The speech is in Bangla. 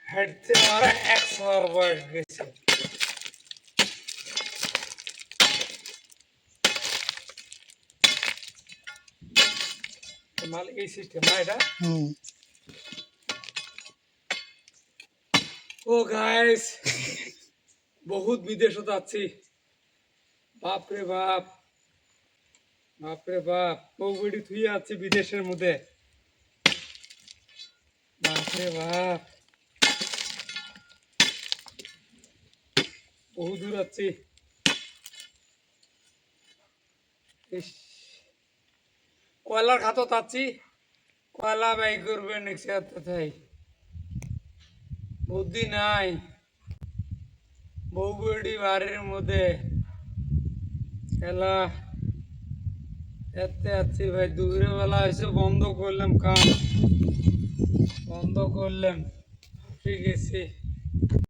হাঁটতে আমার 100 বয়স গেছে। মাল এই সিস্টেম না এটা। ও গাইস, বহুত বিদেশে যাচ্ছি। বাপরে বাপ, বাপরে বাপ, বউবড়ি থুই আছি বিদেশের মধ্যে। বাপরে বাপ, বহু দূর আছি। কয়লার খাতো চাচ্ছি, কয়লা ব্যয় করবে নেক্সট বুদ্ধি নাই। বউবড়ি বাড়ির মধ্যে খেলা এতে আছি ভাই। দুপুরে বেলা এসে বন্ধ করলাম কাম, বন্ধ করলাম, ঠিক আছে।